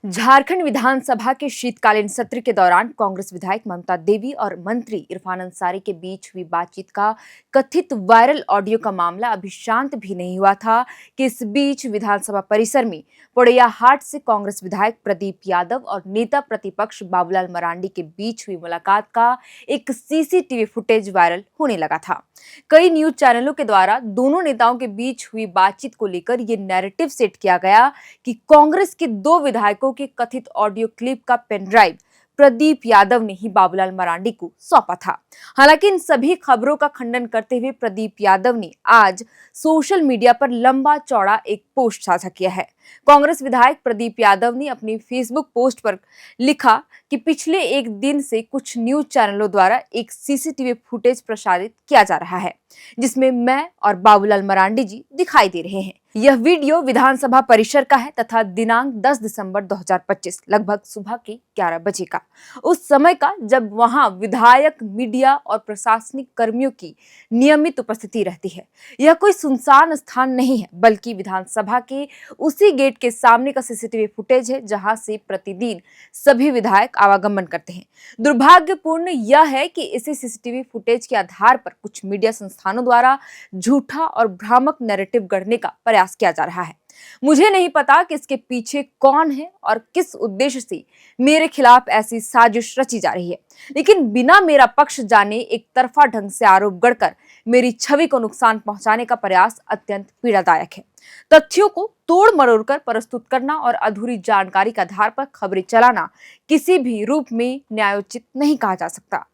झारखंड विधानसभा के शीतकालीन सत्र के दौरान कांग्रेस विधायक ममता देवी और मंत्री इरफान अंसारी के बीच हुई बातचीत का कथित वायरल ऑडियो का मामला अभी शांत भी नहीं हुआ था कि इस बीच विधानसभा परिसर में पोड़ैयाहाट से कांग्रेस विधायक प्रदीप यादव और नेता प्रतिपक्ष बाबूलाल मरांडी के बीच हुई मुलाकात का एक सीसीटीवी फुटेज वायरल होने लगा था। कई न्यूज चैनलों के द्वारा दोनों नेताओं के बीच हुई बातचीत को लेकर ये नैरेटिव सेट किया गया कि कांग्रेस के दो विधायकों के कथित ऑडियो क्लिप का पेन ड्राइव प्रदीप यादव ने ही बाबूलाल मरांडी को सौंपा था। हालांकि इन सभी खबरों का खंडन करते हुए प्रदीप यादव ने आज सोशल मीडिया पर लंबा चौड़ा एक पोस्ट साझा किया है। कांग्रेस विधायक प्रदीप यादव ने अपनी फेसबुक पोस्ट पर लिखा कि पिछले एक दिन से कुछ न्यूज चैनलों द्वारा एक सीसीटीवी फुटेज प्रसारित किया जा रहा है जिसमें मैं और बाबूलाल मरांडी जी दिखाई दे रहे हैं। यह वीडियो विधानसभा परिसर का है तथा दिनांक 10 दिसंबर 2025 लगभग सुबह के 11 बजे का, उस समय का जब वहां विधायक, मीडिया और प्रशासनिक कर्मियों की नियमित उपस्थिति रहती है। यह कोई सुनसान स्थान नहीं है बल्कि विधानसभा के उसी गेट के सामने का सीसीटीवी फुटेज है जहां से प्रतिदिन सभी विधायक आवागमन करते हैं। दुर्भाग्यपूर्ण यह है कि इसी सीसीटीवी फुटेज के आधार पर कुछ मीडिया संस्थानों द्वारा झूठा और भ्रामक नैरेटिव गढ़ने का प्रयास किया जा रहा है। मुझे नहीं पता कि इसके पीछे कौन है और किस उद्देश्य से मेरे खिलाफ ऐसी साजिश रची जा रही है, लेकिन बिना मेरा पक्ष जाने एक तरफा ढंग से आरोप गढ़कर मेरी छवि को नुकसान पहुंचाने का प्रयास अत्यंत पीड़ादायक है। तथ्यों को तोड़ मरोड़ कर प्रस्तुत करना और अधूरी जानकारी के आधार पर खबरें चलाना किसी भी रूप में न्यायोचित नहीं कहा जा सकता।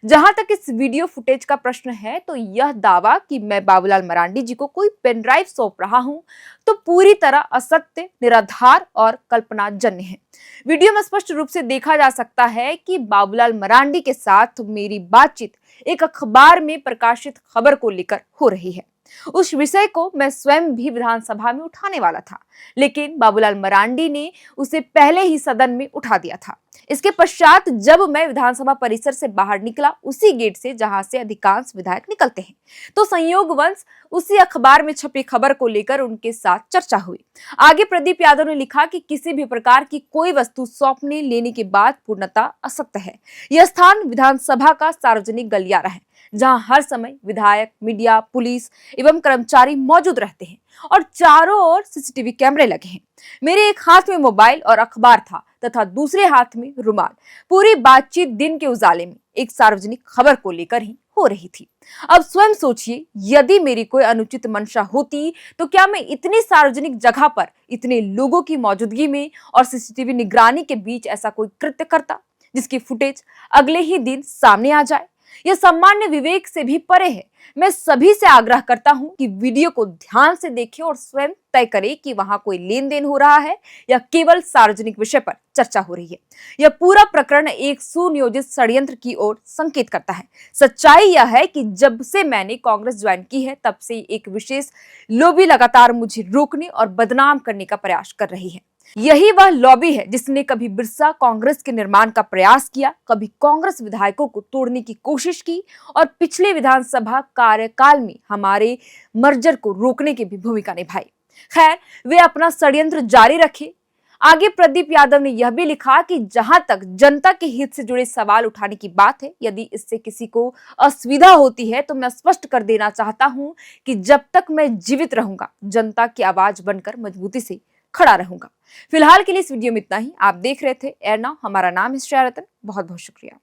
जहां तक इस वीडियो फुटेज का प्रश्न है तो यह दावा कि मैं बाबूलाल मरांडी जी को कोई पेन ड्राइव सौंप रहा हूं तो पूरी तरह असत्य, निराधार और कल्पनाजन्य है। वीडियो में स्पष्ट रूप से देखा जा सकता है कि बाबूलाल मरांडी के साथ मेरी बातचीत एक अखबार में प्रकाशित खबर को लेकर हो रही है। उस विषय को मैं स्वयं भी विधानसभा में उठाने वाला था, लेकिन बाबूलाल मरांडी ने उसे पहले ही सदन में उठा दिया था। इसके पश्चात जब मैं विधानसभा परिसर से बाहर निकला, उसी गेट से जहां से अधिकांश विधायक निकलते हैं, तो संयोगवश उसी अखबार में छपी खबर को लेकर उनके साथ चर्चा हुई। आगे प्रदीप यादव ने लिखा कि किसी भी प्रकार की कोई वस्तु सौंपने लेने के बाद पूर्णतः असत्य है। यह स्थान विधानसभा का सार्वजनिक गलियारा है जहां हर समय विधायक, मीडिया, पुलिस एवं कर्मचारी मौजूद रहते हैं और चारों ओर सीसीटीवी कैमरे लगे हैं। मेरे एक हाथ में मोबाइल और अखबार था तथा दूसरे हाथ में रुमाल। पूरी बातचीत दिन के उजाले में एक सार्वजनिक खबर को लेकर ही हो रही थी। अब स्वयं सोचिए, यदि मेरी कोई अनुचित मंशा होती तो क्या मैं इतनी सार्वजनिक जगह पर इतने लोगों की मौजूदगी में और सीसीटीवी निगरानी के बीच ऐसा कोई कृत्य करता जिसकी फुटेज अगले ही दिन सामने आ जाए? यह सामान्य विवेक से भी परे है। मैं सभी से आग्रह करता हूं कि वीडियो को ध्यान से देखें और स्वयं तय करें कि वहां कोई लेन देन हो रहा है या केवल सार्वजनिक विषय पर चर्चा हो रही है। यह पूरा प्रकरण एक सुनियोजित षड्यंत्र की ओर संकेत करता है। सच्चाई यह है कि जब से मैंने कांग्रेस ज्वाइन की है तब से एक विशेष लॉबी लगातार मुझे रोकने और बदनाम करने का प्रयास कर रही है। यही वह लॉबी है जिसने कभी बिरसा कांग्रेस के निर्माण का प्रयास किया, कभी कांग्रेस विधायकों को तोड़ने की कोशिश की और पिछले विधानसभा कार्यकाल में हमारे मर्जर को रोकने की भी भूमिका निभाई। खैर, वे अपना षड्यंत्र जारी रखे। आगे प्रदीप यादव ने यह भी लिखा कि जहां तक जनता के हित से जुड़े सवाल उठाने की बात है, यदि इससे किसी को असुविधा होती है तो मैं स्पष्ट कर देना चाहता हूं कि जब तक मैं जीवित रहूंगा, जनता की आवाज बनकर मजबूती से खड़ा रहूंगा। फिलहाल के लिए इस वीडियो में इतना ही। आप देख रहे थे एयर नाउ। हमारा नाम है श्रेया रतन। बहुत बहुत शुक्रिया।